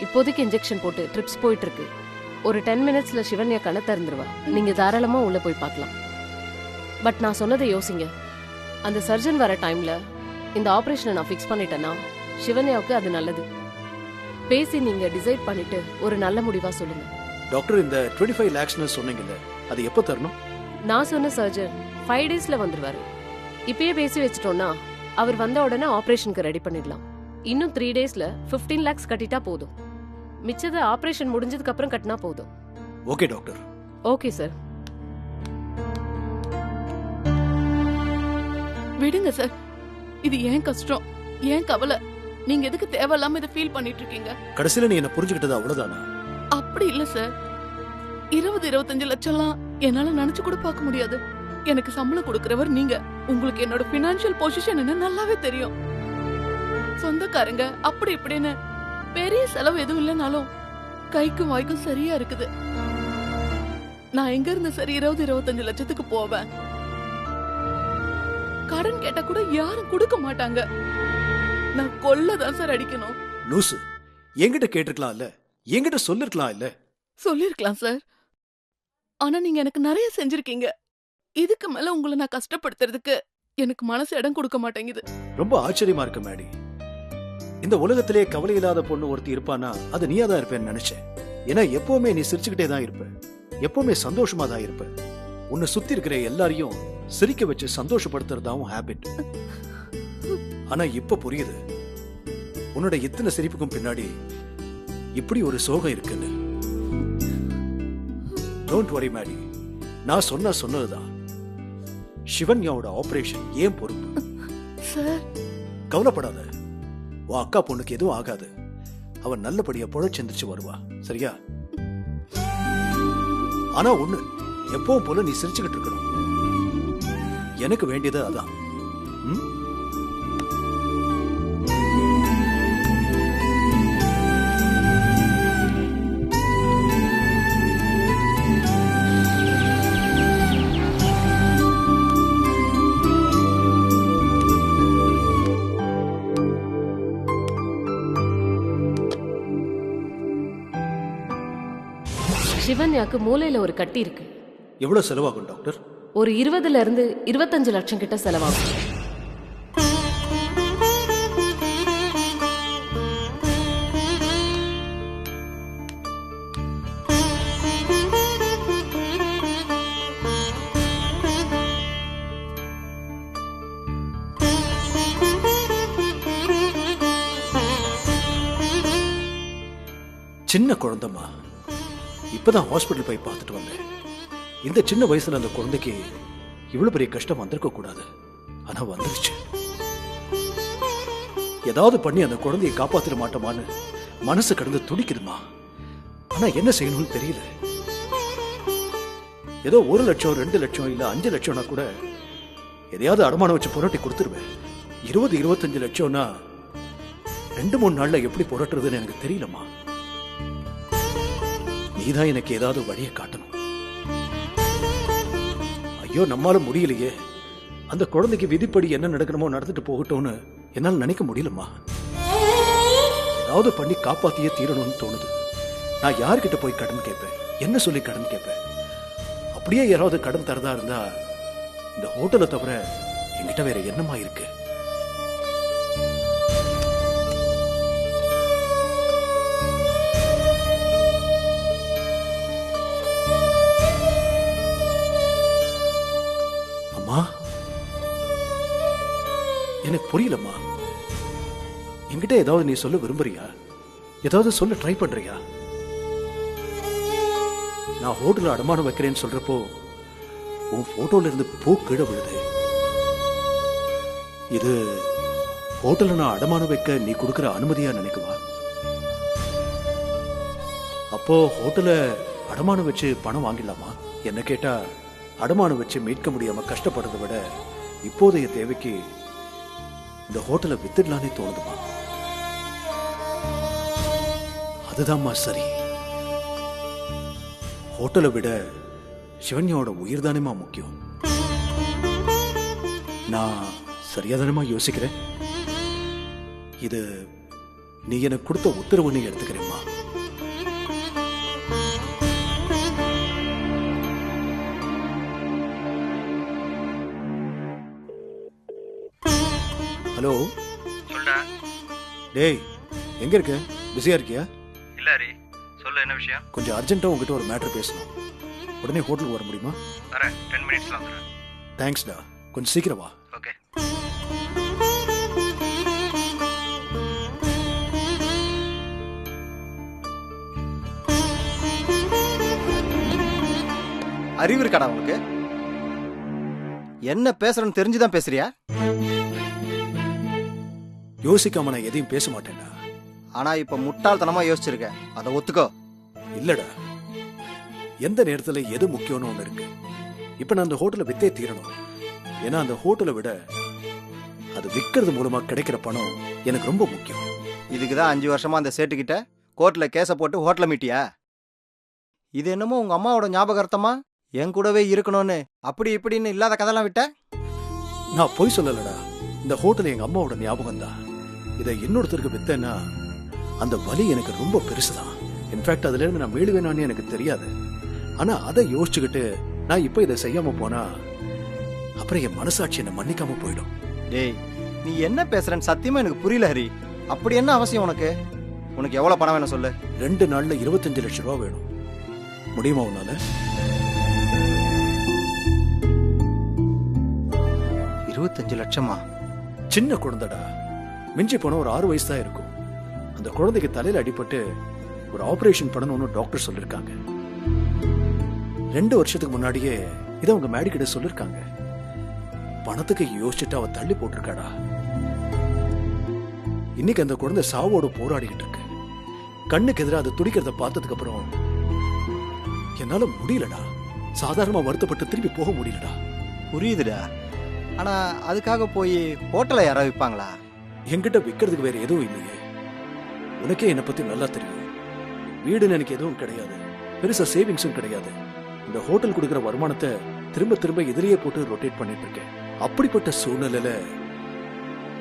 இப்போதைக்கு இன்ஜெக்ஷன் போட்டு ட்ரிப்ஸ் போயிட்டு இருக்கு. ஒரு 10 மினிட்ஸ்ல சிவன்யா கண்ணை திறந்துருவா. நீங்க தாராளமா உள்ள போய் பார்க்கலாம். பட் நான் சொன்னதை யோசிங்க. அந்த சர்ஜன் வர டைம்ல இந்த ஆபரேஷனை நான் ஃபிக்ஸ் பண்ணிட்டேன்னா சிவன்யாவுக்கு அது நல்லது. பேசி நீங்க டிசைட் பண்ணிட்டு ஒரு நல்ல முடிவா சொல்லுங்க. டாக்டர், இந்த 25 lakhs சொன்னீங்கல்ல, அது எப்போ தரணும்? நான் சொன்ன சர்ஜன் 5 daysல வந்துருவாரு. இப்பயே பேசி வச்சிட்டோம்னா அவர் வந்த உடனே ஆபரேஷனுக்கு ரெடி பண்ணிடலாம். இன்னும் 3 daysல 15 lakhs கட்டிட்டா போதும். மிச்சத ஆபரேஷன் முடிஞ்சதுக்கு அப்புறம் கட்டினா போதும். Okay doctor. Okay sir. விடுங்க சார், இது ஏன் கஷ்டம், ஏன் கவலை. நீங்க எதுக்கு தேவையில்லாம இதை ஃபீல் பண்ணிட்டு இருக்கீங்க? கடைசியில நீ என்ன புரிஞ்சுக்கிட்டது அவ்வளவுதானா? அப்படி இல்ல சார். 20-25 லட்சம்லாம் என்னால நினைச்சு கூட பார்க்க முடியாது. எனக்கு சம்பளம் கொடுக்கறவர் நீங்க. உங்களுக்கு என்னோட பினான்சியல் பொசிஷன் என்ன நல்லாவே தெரியும். சொந்தக்காரங்க அப்படி இப்படின்னு பெரிய செலவு எதுவும் இல்லைனாலும் கைக்கும் வாய்க்கும் சரியா இருக்குது. நான் எங்க இருந்து சரி 20-25 லட்சத்துக்கு போவேன்? கடன் கேட்டா கூட யாரும் கொடுக்க மாட்டாங்க. நான் கொள்ளதான் சார் அடிக்கணும். லூசு, என்கிட்ட கேட்டிருக்கலாம் இல்ல, என்கிட்ட சொல்லிருக்கலாம் இல்ல. சொல்லிருக்கலாம் சார். ஆனா நீங்க எனக்கு நிறைய செஞ்சிருக்கீங்க. இதுக்கு மேல உங்களை நான் கஷ்டப்படுத்துறதுக்கு எனக்கு மனசு இடம் கொடுக்க மாட்டேங்குது. ரொம்ப ஆச்சரியமா இருக்கு மேடி. இந்த உலகத்திலே கவலை இல்லாத பொண்ணு ஒருத்தி இருப்பானா அது நீயா தான் இருப்பேன்னு நினைச்சேன். ஏன்னா எப்பவுமே நீ சிரிச்சுக்கிட்டே தான் இருப்ப, எப்பவுமே சந்தோஷமா தான் இருப்ப. உன்னை சுத்தி இருக்கிற எல்லாரையும் சிரிக்க வச்சு சந்தோஷப்படுத்துறதாவும் ஹேபிட். ஆனா இப்ப புரியுது, உன்னோட இத்தனை சிரிப்புக்கும் பின்னாடி இப்படி ஒரு சோகம் இருக்குன்னு. டோன்ட் வரி மேடி, நான் சொன்னதுதான். சிவன்யாவோட ஆபரேஷன் ஏன் பொறுப்பு. சார் கவலைப்படாத, உன் அக்கா பொண்ணுக்கு எதுவும் ஆகாது. அவன் நல்லபடியா பொழைச்செந்திரிச்சு வருவா, சரியா? ஆனா ஒண்ணு, எப்பவும் போல நீ சிரிச்சுக்கிட்டு இருக்கணும். எனக்கு வேண்டியது அதான். சிவன்யாக்கு மூளையில ஒரு கட்டி இருக்கு. எவ்வளவு செலவாகும் டாக்டர்? ஒரு 20ல இருந்து 25 லட்சம் கிட்ட செலவாகும். சின்ன குழந்தைமா, இப்பதான் ஹாஸ்பிட்டல் போய் பார்த்துட்டு வந்தேன். இந்த சின்ன வயசுல அந்த குழந்தைக்கு இவ்வளவு பெரிய கஷ்டம் வந்திருக்க கூடாது. ஆனா வந்துருச்சு. ஏதாவது பண்ணி அந்த குழந்தையை காப்பாத்திட மாட்டோமான்னு மனசு கடந்து துடிக்குதுமா. ஆனா என்ன செய்யணும்னு தெரியல. ஏதோ 1 லட்சம் 2 லட்சம் இல்ல 5 லட்சம்னா கூட எதையாவது அடமானம் வச்சு புரட்டி கொடுத்துருவேன். 20-25 லட்சம்னா 2-3 நாள்ல எப்படி புரட்டுறதுன்னு எனக்கு தெரியலமா. நீதான் எனக்கு ஏதாவது வழியை காட்டணும். ஐயோ, நம்மால முடியலையே. அந்த குழந்தைக்கு விதிப்படி என்ன நடக்கணுமோ நடந்துட்டு போகட்டும்னு என்னால் நினைக்க முடியலம்மா. ஏதாவது பண்ணி காப்பாத்தியே தீரணும்னு தோணுது. நான் யார்கிட்ட போய் கடன் கேட்பேன்? என்ன சொல்லி கடன் கேட்பேன்? அப்படியே யாராவது கடன் தரதா இருந்தா இந்த ஹோட்டலை தவிர என்கிட்ட வேற என்னமா இருக்கு? எனக்கு புரியலம்மா. என்கிட்ட ஏதாவது நீ சொல்ல விரும்புறியா? ஏதாவது சொல்ல ட்ரை பண்றியா? நான் ஹோட்டல்ல அடமானம் வைக்கிறேன்னு சொல்றப்போ உன் போட்டோல இருந்து பூ கீழே விழுது. இது ஹோட்டல்ல நான் அடமானம் வைக்க நீ கொடுக்கிற அனுமதியா நினைக்குவா? அப்போ ஹோட்டல அடமானம் வச்சு பணம் வாங்கிடலாமா? என்ன கேட்டா அடமானம் வச்சு மீட்க முடியாம கஷ்டப்படுறதை விட இப்போதைய தேவைக்கு இந்த ஹோட்டலை வித்துடலானே தோணுதுமா. அதுதான்மா சரி. ஹோட்டலை விட சிவன்யாவோட உயிர் தானேமா முக்கியம். நான் சரியாதானமா யோசிக்கிறேன்? இது நீ எனக்கு கொடுத்த உத்தரவுன்னு எடுத்துக்கிறேம்மா. ஹலோ சொல்டா. டேய், எங்க இருக்க? பிஸியா இருக்கியா? இல்ல ஹரி, சொல்லு என்ன விஷயம்? கொஞ்சம் அர்ஜென்ட்டா உங்ககிட்ட ஒரு மேட்டர் பேசணும். உடனே ஹோட்டலுக்கு வர முடியுமா? வரேன், 10 மினிட்ஸ்ல வந்துடுறேன். தேங்க்ஸ்டா, கொஞ்சம் சீக்கிரம் வா. ஓகே. அறிவு இருக்காடா உனக்கு? என்ன பேசுறன்னு தெரிஞ்சுதான் பேசுறியா? யோசிக்காம நான் எதையும் பேச மாட்டேன்டா. ஆனா இப்ப முட்டாள்தனமா யோசிச்சிருக்க, அதை ஒத்துக்கோ. இல்லடா, எந்த நேரத்துல எது முக்கியம்னு ஒண்ணு இருக்கு. இப்ப நான் அந்த ஹோட்டலை வித்தே தீரணும். ஏன்னா அந்த ஹோட்டலை விட அது விற்கிறது மூலமா கிடைக்கிற பணம் எனக்கு ரொம்ப முக்கியம். இதுக்குதான் 5 வருஷமா அந்த சேட்டுக்கிட்ட கோர்ட்ல கேஸ போட்டு ஹோட்டலை மீட்டியா? இது என்னமோ உங்க அம்மாவோட ஞாபகார்த்தமா என் கூடவே இருக்கணும்னு அப்படி இப்படின்னு இல்லாத கதெல்லாம் விட்ட. நான் பொய் சொல்லலடா. இந்த ஹோட்டல் எங்க அம்மாவோட ஞாபகம் தான். இதை இன்னொருத்தருக்கு வித்தேன்னா அந்த வலி எனக்கு ரொம்ப பெருசுதான். இன்ஃபேக்ட் அதுல இருந்து நான் மீளுவேனான்னு எனக்கு தெரியாது. ஆனா அதை யோசிச்சுக்கிட்டு நான் இப்ப இதை செய்யாம போனா அப்புறம் என் மனசாட்சி என்ன மன்னிக்காம போயிடும். டேய், நீ என்ன பேசுறன்னு சத்தியமா எனக்கு புரியல ஹரி. அப்படி என்ன அவசியம் உனக்கு? உனக்கு எவ்வளவு பணம் வேணும் சொல்லு. 2 நாள்ல 25 லட்சம் ரூபாய் வேணும். முடியுமா உன்னால? 25 லட்சமா? சின்ன குழந்தைடா, மிஞ்சி போன ஒரு 6 வயசு தான் இருக்கும். அந்த குழந்தைக்கு தலையில அடிபட்டு ஒரு ஆபரேஷன் பண்ணணும்னு டாக்டர் சொல்லிருக்காங்க. 2 வருஷத்துக்கு முன்னாடியே இதை அவங்க மேடி கிட்ட சொல்லிருக்காங்க. பணத்துக்கு யோசிச்சுட்டு அவ தள்ளி போட்டிருக்காடா. இன்னைக்கு அந்த குழந்தை சாவோட போராடிக்கிட்டு இருக்கு. கண்ணுக்கு எதிராக அது துடிக்கிறத பார்த்ததுக்கு அப்புறம் என்னால முடியலடா. சாதாரணமா வருத்தப்பட்டு திரும்பி போக முடியலடா. புரியுதுடா. ஆனா அதுக்காக போய் ஹோட்டலை யாராவது விற்பாங்களா? என்கிட்ட விற்கிறதுக்கு வேற எதுவும் இல்லையே. உனக்கே என்னை பத்தி நல்லா தெரியும். வீடுன்னு எனக்கு எதுவும் கிடையாது. பெருசா சேவிங்ஸும் கிடையாது. இந்த ஹோட்டல் கொடுக்கிற வருமானத்தை திரும்ப திரும்ப எதிரியே போட்டு ரொட்டேட் பண்ணிட்டு இருக்கேன். அப்படிப்பட்ட சூழ்நிலையில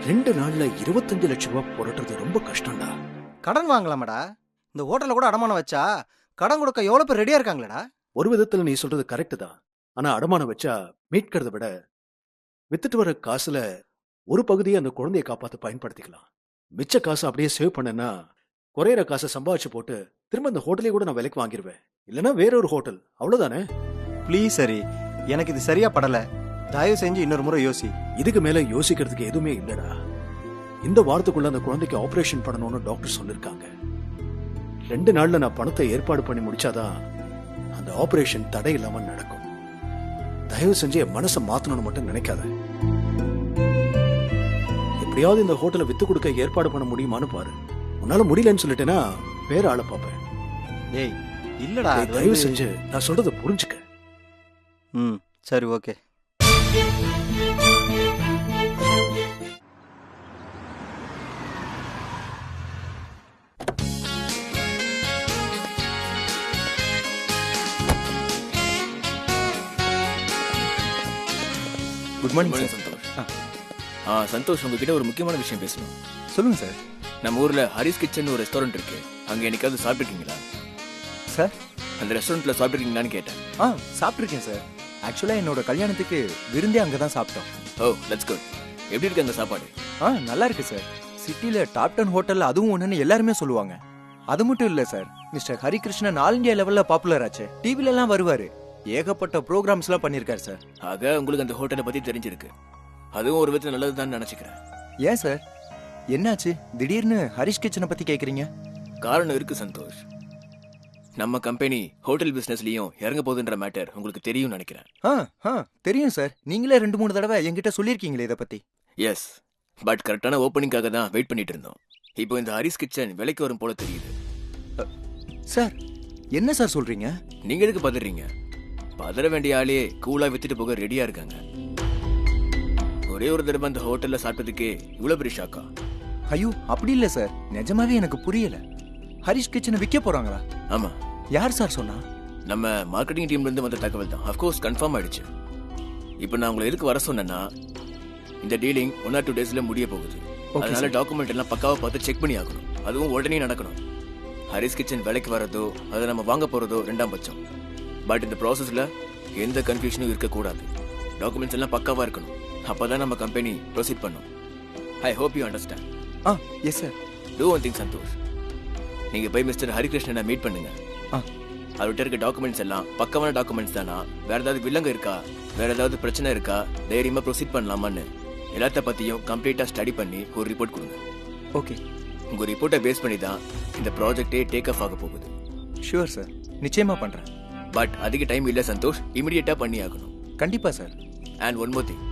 2 நாள்ல 25 லட்சம் ரூபாய் புரட்டுறது ரொம்ப கஷ்டம்டா. கடன் வாங்கலாமடா. இந்த ஹோட்டலை கூட அடமானம் வச்சா கடன் கொடுக்க எவ்வளவு பேர் ரெடியா இருக்காங்களடா. ஒரு விதத்துல நீ சொல்றது கரெக்ட் தான். ஆனா அடமானம் வச்சா மீட்கிறத விட வித்துட்டு வர காசுல ஒரு பகுதியை அந்த குழந்தையை காப்பாத்த பயன்படுத்திக்கலாம். மிச்ச காசு அப்படியே சேவ் பண்ணனா குறையிற காசை சம்பாதிச்சு போட்டு திரும்ப அந்த ஹோட்டலே கூட நான் விலைக்கு வாங்கிடுவேன். இல்லைன்னா வேற ஒரு ஹோட்டல், அவ்வளவுதானே? ப்ளீஸ் சரி, எனக்கு இது சரியா படல. தயவு செஞ்சு இன்னொரு முறை யோசி. இதுக்கு மேல யோசிக்கிறதுக்கு எதுவுமே இல்லடா. இந்த வாரத்துக்குள்ள அந்த குழந்தைக்கு ஆபரேஷன் பண்ணணும்னு டாக்டர் சொல்லிருக்காங்க. 2 நாள்ல நான் பணத்தை ஏற்பாடு பண்ணி முடிச்சாதான் அந்த ஆபரேஷன் தடை இல்லாம நடக்கும். தயவு செஞ்சு என் மனசை மாத்தணும்னு மட்டும் நினைக்காத. எப்படியாவது இந்த ஹோட்டலை வித்து கொடுக்க ஏற்பாடு பண்ண முடியுமான்னு பாரு. உன்னால முடியலன்னு சொல்லிட்டேன்னா வேற ஆளை பார்ப்பேன். டேய் இல்லடா, தயவு செஞ்சு நான் சொல்றதை புரிஞ்சுக்க. சரி okay. Good morning Santosh. Santosh, உங்ககிட்ட ஒரு முக்கியமான விஷயம் பேசணும். சொல்லுங்க சார். நம்ம ஊர்ல ஹரிஸ் கிச்சன் ஒரு ரெஸ்டாரண்ட் இருக்கு. அங்க என்னைக்காவது சாப்பிட்டுருக்கீங்களா சார்? அந்த ரெஸ்டாரண்ட்ல சாப்பிட்டுருக்கீங்களான்னு கேட்டேன். சாப்பிட்டுருக்கேன் சார். ஆக்சுவலா என்னோட கல்யாணத்துக்கு விருந்தே அங்கதான் சாப்பிட்டோம். ஓ, தட்ஸ் குட். எப்படி இருக்கு அந்த சாப்பாடு? நல்லா இருக்கு சார். சிட்டில டாப் 10 ஹோட்டல்ல அதுவும் ஒண்ணுன்னு எல்லாருமே சொல்லுவாங்க. அது மட்டும் இல்ல sir, mister Harikrishnan all India லெவல்ல பாப்புலர் ஆச்சு. டிவில எல்லாம் வருவாரு. ஏகப்பட்ட ப்ரோக்ராம்ஸ் எல்லாம் பண்ணிருக்காரு சார். ஆக உங்களுக்கு அந்த ஹோட்டலை பத்தி தெரிஞ்சிருக்கு. அதுவும் ஒரு விதத்துல நல்லதுதான் நினைச்சுக்கிறேன். ஏன் சார், என்னாச்சு திடீர்னு ஹரிஷ் கிச்சனை பத்தி கேக்குறீங்க? காரணம் இருக்கு சந்தோஷ். நம்ம கம்பெனி ஹோட்டல் பிசினஸ்லயும் இறங்க போகுதுன்ற மேட்டர் உங்களுக்கு தெரியும் நினைக்கிறேன். தெரியும் சார். நீங்களே 2-3 தடவை என்கிட்ட சொல்லிருக்கீங்களே இதை பத்தி. எஸ், பட் கரெக்டான ஓப்பனிங்காக தான் வெயிட் பண்ணிட்டு இருந்தோம். இப்போ இந்த ஹரிஸ் கிச்சன் விலைக்கு வரும் போல தெரியுது. சார் என்ன சார் சொல்றீங்க? நீங்க எதுக்கு பதறீங்க? பதற வேண்டிய ஆளே கூலா வித்துட்டு போக ரெடியா இருக்காங்க. ஒரே ஒரு தடவை அந்த ஹோட்டல்ல சாப்பிட்டதுக்கே இவ்வளவு பெரிய ஷாக்கா? ஐயோ அப்படி இல்ல சார், நிஜமாவே எனக்கு புரியல. ஹரிஷ் கிச்சனை விற்க போறாங்களா? ஆமா. யார் சார் சொன்னா? நம்ம மார்க்கெட்டிங் டீம்ல இருந்து வந்த தகவல் தான். அஃப்கோர்ஸ் கன்ஃபார்ம் ஆயிடுச்சு. இப்போ நான் உங்களை எதுக்கு வர சொன்னேன்னா, இந்த டீலிங் 1 or 2 daysல முடிய போகுது. அதனால டாக்குமெண்ட் எல்லாம் பக்காவா பார்த்து செக் பண்ணி ஆகணும். அதுவும் உடனே நடக்கணும். ஹரிஸ் கிச்சன் விலைக்கு வரதோ அதை நம்ம வாங்க போறதோ 2ஆம் பட்சம். பட் இந்த ப்ராசஸ்ல எந்த கன்ஃபியூஷனும் இருக்கக்கூடாது. டாக்குமெண்ட்ஸ் எல்லாம் பக்காவா இருக்கணும். அப்பதான் நம்ம கம்பெனி ப்ரொசீட் பண்ணும். I hope you understand. Yes sir. Do one thing Santosh, நீங்க போய் மிஸ்டர் ஹரிகிருஷ்ணனை மீட் பண்ணுங்க. அவர்கிட்ட இருக்க டாக்குமெண்ட்ஸ் எல்லாம் பக்கமான டாக்குமெண்ட்ஸ் தானா, வேற ஏதாவது வில்லங்க இருக்கா, வேற ஏதாவது பிரச்சனை இருக்கா, தைரியமா ப்ரொசீட் பண்ணலாமான்னு எல்லாத்த பத்தியும் கம்ப்ளீட்டா ஸ்டடி பண்ணி ஒரு ரிப்போர்ட் கொடுங்க. ஓகே. உங்க ரிப்போர்ட்டை பேஸ் பண்ணி தான் இந்த ப்ராஜெக்டே டேக் ஆஃப் ஆக போகுது. ஷூர் சார், நிச்சயமா பண்றேன். பட் அதிக டைம் இல்ல சந்தோஷ், இமிடியேட்டா பண்ணி ஆகணும். கண்டிப்பா sir. And one more thing,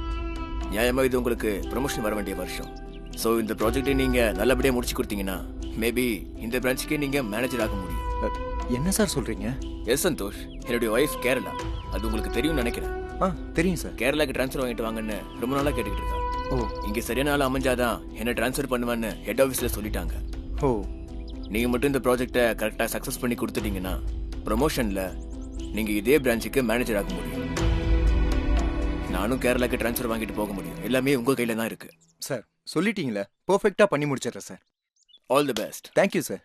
நியாயமா இது உங்களுக்கு ப்ரமோஷன் வர வேண்டிய வருஷம். ஸோ இந்த ப்ராஜெக்டை நீங்க நல்லபடியா முடிச்சு கொடுத்தீங்கன்னா மேபி இந்த பிரான்ச்சுக்கே நீங்க மேனேஜர் ஆக முடியும். என்ன சார் சொல்றீங்க? எஸ் சந்தோஷ், என்னுடைய ஒய்ஃப் கேரளா, அது உங்களுக்கு தெரியும்னு நினைக்கிறேன். தெரியும் சார். கேரளாக்கு ட்ரான்ஸ்ஃபர் வாங்கிட்டு வாங்கன்னு ரொம்ப நாளா கேட்டுக்கிட்டு இருக்கா. இங்க சரியான ஆள் அமைஞ்சாதான் என்ன ட்ரான்ஸ்ஃபர் பண்ணுவான்னு ஹெட் ஆஃபீஸ்ல சொல்லிட்டாங்க. நீங்க மட்டும் இந்த ப்ராஜெக்டை கரெக்டா சக்சஸ் பண்ணி கொடுத்துட்டீங்கன்னா ப்ரமோஷன்ல நீங்க இதே பிரான்ச்சுக்கு மேனேஜர் ஆக முடியும். நானும் கேரளாக்கு ட்ரான்ஸ்ஃபர் வாங்கிட்டு போக முடியும். எல்லாமே உங்க கையில தான் இருக்கு. சார் சொல்லிட்டீங்களே, பெர்ஃபெக்ட்டா பண்ணி முடிச்சிடுறேன் sir. All the best. Thank you sir.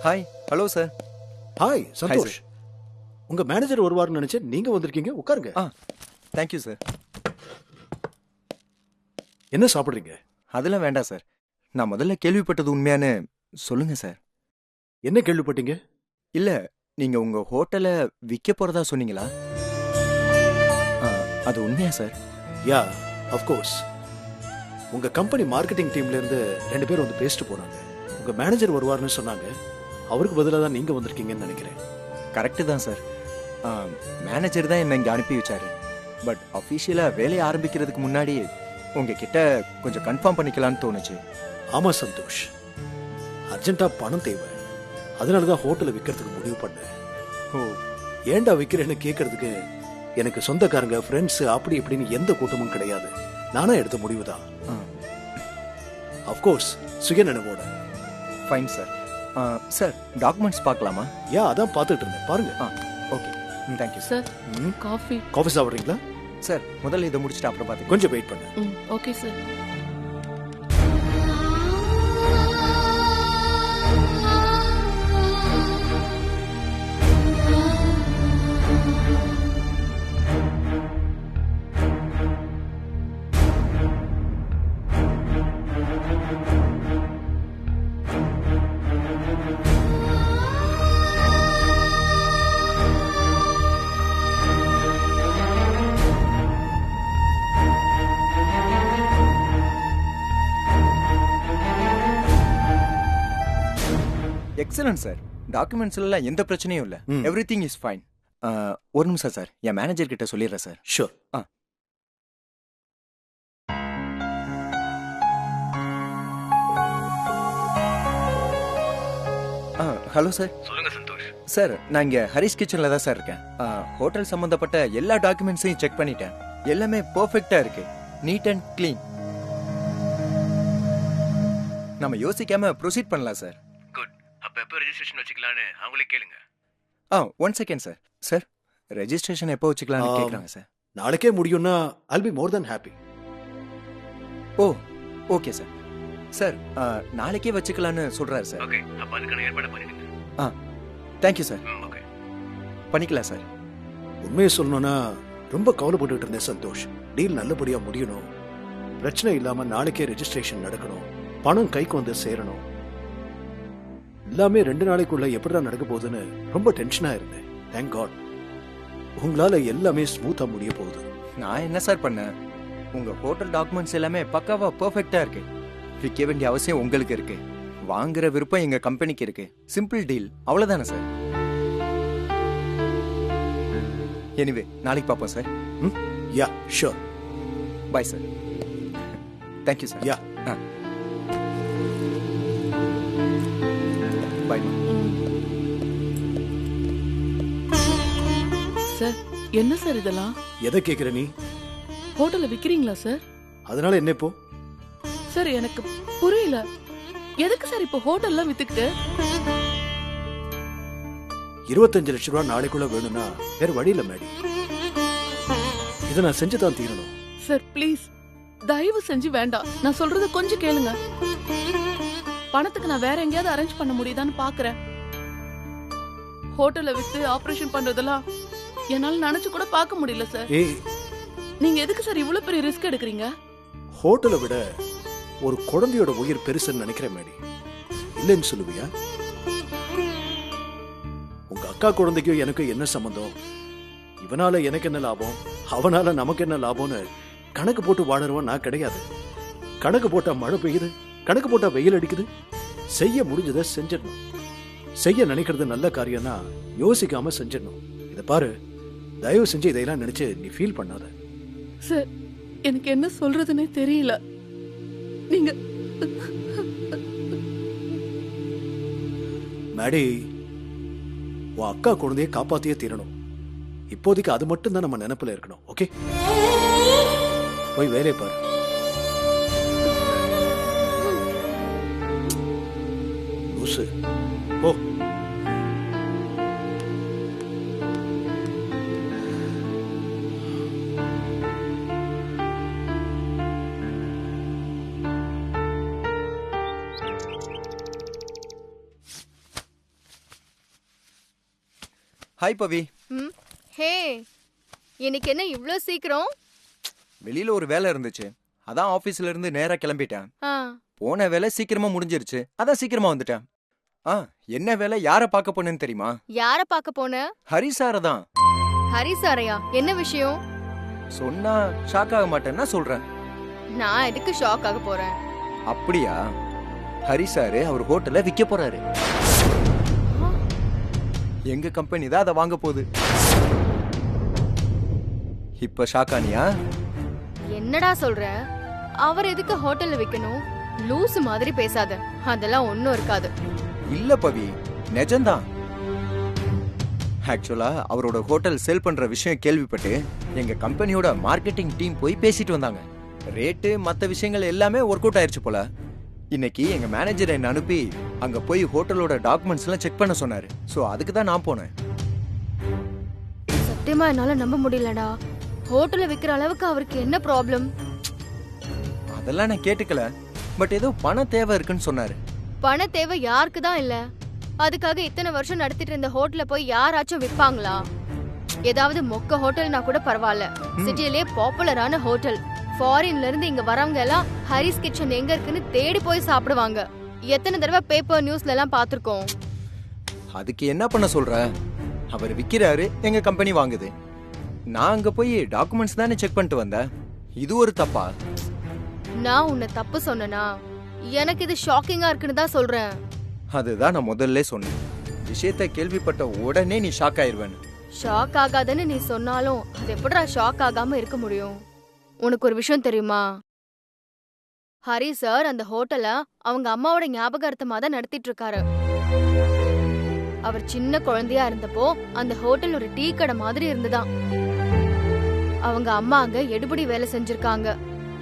Hi. Hello sir. Hi Santosh. உங்க மேனேஜர் வருவார்னு நினைச்சேன், நீங்க வந்திருக்கீங்க. உட்காருங்க. Thank you sir. என்ன சாப்பிடுறீங்க? அதெல்லாம் வேண்டாம் சார். நான் முதல்ல கேள்விப்பட்டது உண்மையானு சொல்லுங்க சார். என்ன கேள்விப்பட்டீங்க? இல்ல, நீங்க உங்க ஹோட்டலை விற்க போறதா சொன்னீங்களா? அது உண்மையா சார்? யா, ஆஃப்கோர்ஸ். உங்க கம்பெனி மார்க்கெட்டிங் டீம்ல இருந்து 2 பேர் வந்து பேசிட்டு போனாங்க. உங்க மேனேஜர் வருவார்னு சொன்னாங்க. அவருக்கு பதிலாக தான் நீங்க வந்திருக்கீங்கன்னு நினைக்கிறேன். கரெக்டு தான் சார். மேனேஜர் தான் என்ன இங்கே அனுப்பி வச்சாரு. பட் அஃபீஷியலாக வேலையை ஆரம்பிக்கிறதுக்கு முன்னாடி உங்ககிட்ட கொஞ்சம் கன்ஃபார்ம் பண்ணிக்கலான்னு தோணுச்சு. ஆமா சந்தோஷ், அர்ஜென்ட்டா பணம் தேவை. அதனால தான் ஹோட்டலை விற்கிறதுக்கு முடிவு பண்ணேன். ஏண்டா விற்கிறேன்னு கேட்கறதுக்கு எனக்கு சொந்தக்காரங்க, ஃப்ரெண்ட்ஸ் அப்படி இப்படின்னு எந்த கூட்டமும் கிடையாது. நானா எடுத்த முடிவு தான். அஃப்கோர்ஸ் சுயநினைவோட. Fine sir. சார் டாக்குமெண்ட்ஸ் பார்க்கலாமா? யா, அதான் பார்த்துட்டு இருந்தேன். பாருங்க. Okay, thank you sir. காஃபி சாப்பிட்றீங்களா? சார் முதல்ல இதை முடிச்சுட்டு அப்புறம் பார்த்து. கொஞ்சம் வெயிட் பண்ணு. Okay sir. Excellent sir. டாக்குமெண்ட்ஸ்லாம் எந்த பிரச்சனையும் இல்லை. Everything is fine. ஒரு நிமிஷம் சார், என் மேனேஜர் கிட்ட சொல்லிடுறேன் சார். ஷூர். Hello sir. சொல்லுங்க சந்தோஷ். சார் நான் இங்கே ஹரிஷ் கிச்சனில் தான் சார் இருக்கேன். ஹோட்டல் சம்மந்தப்பட்ட எல்லா டாக்குமெண்ட்ஸையும் செக் பண்ணிட்டேன். எல்லாமே பர்ஃபெக்டாக இருக்கு, நீட் அண்ட் க்ளீன். நம்ம யோசிக்காம ப்ரொசீட் பண்ணலாம் சார். குட். அப்ப எப்போ ரெஜிஸ்ட்ரேஷன் வச்சுக்கலான்னு அவங்களே கேளுங்க. 1 செகண்ட் சார். சார் ரெஜிஸ்ட்ரேஷன் எப்போ வச்சுக்கலாம்னு கேட்குறாங்க சார். நாளைக்கே முடியும்னா I'll be more than happy. Okay sir. Sir நாளைக்கே வச்சுக்கலான்னு சொல்றாரு சார். ஓகே, அப்ப அதுக்கான ஏற்பாடு பண்ணிடுங்க. Thank you sir. ஓகே, பண்ணிக்கலாம் சார். உண்மையை சொல்லணும்னா ரொம்ப கவலைப்பட்டுட்டு இருந்தேன் சந்தோஷ். டீல் நல்லபடியா முடியணும், பிரச்சனை இல்லாம நாளைக்கே ரெஜிஸ்ட்ரேஷன் நடக்கணும், பணம் கைக்கு வந்து சேரணும். எல்லாமே 2 நாளைக்குள்ள எப்படிதான் நடக்க போகுதுன்னு ரொம்ப டென்ஷனா இருந்தேன். தேங்க் காட் உங்களால எல்லாமே ஸ்மூத்தா முடிய போகுது. நான் என்ன சார் பண்ணேன்? உங்க ஹோட்டல் டாக்குமெண்ட்ஸ் எல்லாமே பக்காவா பெர்ஃபெக்ட்டா இருக்கு. விற்க வேண்டிய அவசியம் உங்களுக்கு இருக்கு, வாங்குற விருப்பம் எங்க கம்பெனிக்கு இருக்கு. சிம்பிள் டீல், அவ்வளவுதானே சார்? எனிவே நாளைக்கு பார்ப்போம் sir. Yeah sure. Bye sir. Thank you sir. Yeah. Bye. Sir என்ன சார் இதெல்லாம்? எதை கேக்குற நீ? ஹோட்டல்ல விக்கிறீங்களா சார்? அதனால என்ன இப்போ? சார் எனக்கு புரியல, எதுக்கு சார் இப்போ ஹோட்டல்லாம் வித்துக்கிட்டு? 25 லட்சம் ரூபாய் நாளைக்குள்ள வேணும்னா வேற வழி இல்ல மேடி. இதை நான் செஞ்சுதான் தீரணும். சார் ப்ளீஸ் தயவு செஞ்சு வேண்டாம். நான் சொல்றத கொஞ்சம் கேளுங்க. பணத்துக்கு நான் வேற எங்கேயாவது அரேஞ்ச் பண்ண முடியுதான்னு பாக்குறேன். ஹோட்டல்ல விட்டு ஆபரேஷன் பண்றதெல்லாம் என்னால நினைச்சு கூட பார்க்க முடியல சார். ஏய், நீங்க எதுக்கு சார் இவ்வளவு பெரிய ரிஸ்க் எடுக்கிறீங்க? ஹோட்டலை விட ஒரு குழந்தையோட உயிர் பெருசுன்னு நினைக்கிறேன் மேடி. இல்லைன்னு சொல்லுவியா? உங்க அக்கா குழந்தைக்கும் எனக்கு என்ன சம்பந்தம்? இவனால எனக்கு என்ன லாபம், அவனால நமக்கு என்ன லாபம்னு கணக்கு போட்டு வாழறவன் நான் கிடையாது. கணக்கு போட்டா மழை பெய்யுது, கணக்கு போட்டா வெயில் அடிக்குது. செய்ய முடிஞ்சதை செஞ்சிடணும். செய்ய நினைக்கிறது நல்ல காரியம்னா யோசிக்காம செஞ்சிடணும். இதை பாரு, தயவு செஞ்சு இதையெல்லாம் நினைச்சு நீ ஃபீல் பண்ணாத. சார் எனக்கு என்ன சொல்றதுன்னே தெரியல. நீங்க மேடி, உன் அக்கா குழந்தைய காப்பாத்தியே தீரணும். இப்போதைக்கு அது மட்டும் தான் நம்ம நினைப்புல இருக்கணும். ஓகே, போய் வேலையை பாரு. லூசு, போ. ஹாய் பவி. ஹே, இன்னைக்கு என்ன இவ்ளோ சீக்கிரம்? வெளியில ஒரு வேலை இருந்துச்சு, அதான் ஆபீஸ்ல இருந்து நேரா கிளம்பிட்டேன். ஆ, போன வேலை சீக்கிரமா முடிஞ்சிருச்சு, அதான் சீக்கிரமா வந்துட்டேன். என்ன வேலை, யார பார்க்க போனேன்னு தெரியுமா? யார பார்க்க போன? ஹரி சார தான். ஹரி சாரையா? என்ன விஷயம்? சொன்னா ஷாக் ஆக மாட்டேன்னா சொல்றேன். நான் எதுக்கு ஷாக் ஆக போறேன்? அப்படியா? ஹரி சாரு அவர் ஹோட்டலை விற்க போறாரு. எங்க கம்பெனி தான் அதை வாங்க போகுது. இப்ப ஷாக்கானியா? என்னடா சொல்ற? அவர் எதுக்கு ஹோட்டல்ல வைக்கணும்? லூசு மாதிரி பேசாத, அதெல்லாம் ஒண்ணும் இருக்காது. இல்ல பவி, நிஜம்தான். ஆக்சுவலா அவரோட ஹோட்டல் சேல் பண்ற விஷயம் கேள்விப்பட்டு எங்க கம்பெனியோட மார்க்கெட்டிங் டீம் போய் பேசிட்டு வந்தாங்க. ரேட்டு மத்த விஷயங்கள் எல்லாமே ஒர்க் அவுட் ஆயிருச்சு போல. இன்னைக்கு எங்க மேனேஜர் என்ன அனுப்பி அங்க போய் ஹோட்டலோட டாக்குமெண்ட்ஸ் எல்லாம் செக் பண்ண சொன்னாரு. சோ அதுக்கு தான் நான் போனேன். சத்தியமா என்னால நம்ப முடியலடா. ஹோட்டல்ல விக்கிற அளவுக்கு அவருக்கு என்ன ப்ராப்ளம்? அதெல்லாம் நான் கேட்டுக்கல, பட் ஏதோ பண தேவை இருக்குன்னு சொன்னாரு. பண தேவை யாருக்கு தான் இல்ல? அதுக்காக இத்தனை வருஷம் நடத்திட்டு இருந்த ஹோட்டல்ல போய் யாராச்சும் விற்பாங்களா? ஏதாவது மொக்க ஹோட்டல்னா கூட பரவாயில்ல, சிட்டிலே பாப்புலரான ஹோட்டல். ஃபாரின்ல இருந்து இங்க வரவங்க எல்லாம் ஹரிஸ் கிச்சன் எங்க இருக்குன்னு தேடி போய் சாப்பிடுவாங்க. எத்தனை தடவை பேப்பர் நியூஸ்ல எல்லாம் பாத்துருக்கோம். அதுக்கு என்ன பண்ண சொல்ற? அவர் விக்கிறாரு, எங்க கம்பெனி வாங்குது. நான் அங்க போய் டாக்குமெண்ட்ஸ் தானே செக் பண்ணிட்டு வந்தேன். இது ஒரு தப்பா? நான் உன்னை தப்பு சொன்னனா? எனக்கு இது ஷாக்கிங்கா இருக்குன்னு தான் சொல்றேன். அதுதான் நான் முதல்ல சொன்னேன். விஷயத்தை கேள்விப்பட்ட உடனே நீ ஷாக் ஆயிருவேன்னு. ஷாக் ஆகாதன்னு நீ சொன்னாலும் அது எப்படிடா ஷாக் ஆகாம இருக்க முடியும்? உனக்கு ஒரு விஷயம் தெரியுமா? ஹரி சார் அந்த ஹோட்டலை அவங்க அம்மாவோட ஞாபகார்த்தமா தான் நடத்திட்டு இருக்காரு. அவர் சின்ன குழந்தையா இருந்தப்போ அந்த ஹோட்டல் ஒரு டீ கடை மாதிரி இருந்துதான். அவங்க அம்மா அங்க எடுபடி வேலை செஞ்சிருக்காங்க.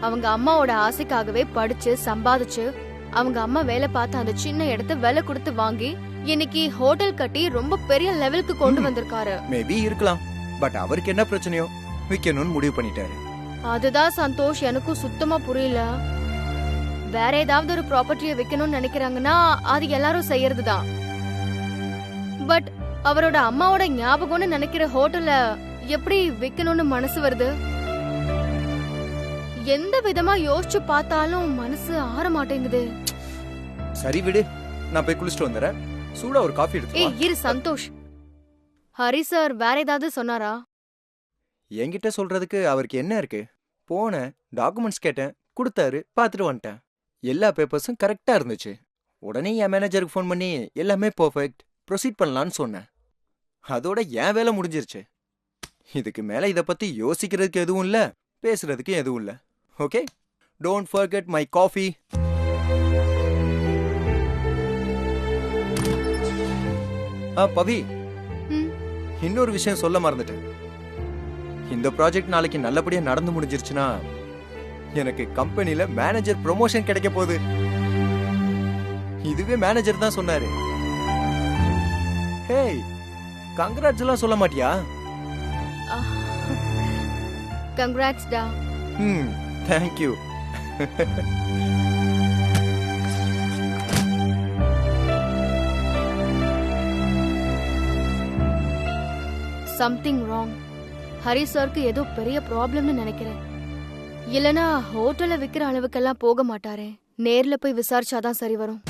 அவங்க அம்மாவோட ஆசைக்காகவே படிச்சு சம்பாதிச்சு அவங்க அம்மா வேலை பார்த்த அந்த சின்ன இடத்த விலை கொடுத்து வாங்கி இன்னைக்கு ஹோட்டல் கட்டி ரொம்ப பெரிய லெவலுக்கு கொண்டு வந்திருக்காரு. மேபி இருக்கலாம், பட் அவருக்கு என்ன பிரச்சனையோ விக்கணும்னு முடிவு பண்ணிட்டாரு. அதுதான் சந்தோஷ், எனக்கும் சுத்தமா புரியல. வேற ஏதாவது ஒரு ப்ராப்பர்ட்டியை விக்கணும்னு நினைக்கிறாங்கன்னா அது எல்லாரும் செய்யறதுதான். பட் அவரோட அம்மாவோட ஞாபகம்னு நினைக்கிற ஹோட்டல்ல எப்படி விக்கணும்னு மனசு வருது? எந்த விதமா யோசிச்சு பார்த்தாலும் மனசு ஆற மாட்டேங்குது. சரி விடு, நான் போய் குளிச்சுட்டு வந்துறேன். சூடா ஒரு காஃபி எடுத்து ஏய் இரு சந்தோஷ், ஹரி சார் வேற ஏதாவது சொன்னாரா? என்கிட்ட சொல்றதுக்கு அவருக்கு என்ன இருக்கு? போனேன், டாக்குமெண்ட்ஸ் கேட்டேன், கொடுத்தாரு, பார்த்துட்டு வந்துட்டேன். எல்லா பேப்பர்ஸும் கரெக்டா இருந்துச்சு. உடனே என் மேனேஜருக்கு ஃபோன் பண்ணி எல்லாமே பர்ஃபெக்ட், ப்ரொசீட் பண்ணலான்னு சொன்னேன். அதோட என் வேலை முடிஞ்சிருச்சு. இதுக்கு மேல இத பத்தி யோசிக்கிறதுக்கு எதுவும் இல்ல, பேசுறதுக்கு எதுவும் இல்ல. Okay, don't forget my coffee. Pavi, இன்னொரு விஷயம் சொல்ல மறந்துட்டேன். இந்த ப்ராஜெக்ட் நாளைக்கு நல்லபடியா நடந்து முடிஞ்சிருச்சுன்னா எனக்கு கம்பெனில மேனேஜர் ப்ரொமோஷன் கிடைக்க போகுது. இதுவே மேனேஜர் தான் சொன்னாரு. ஹேய், கங்க்ராட்ஸ் எல்லாம் சொல்ல மாட்டியா? கங்க்ராட்ஸ் டா. தேங்க்யூ. Something wrong. ஹரி சாருக்கு ஏதோ பெரிய ப்ராப்ளம்னு நினைக்கிறேன். இல்லனா ஹோட்டல்ல விக்கிற அளவுக்கெல்லாம் போக மாட்டாரே. நேர்ல போய் விசாரிச்சாதான் சரி வரும்.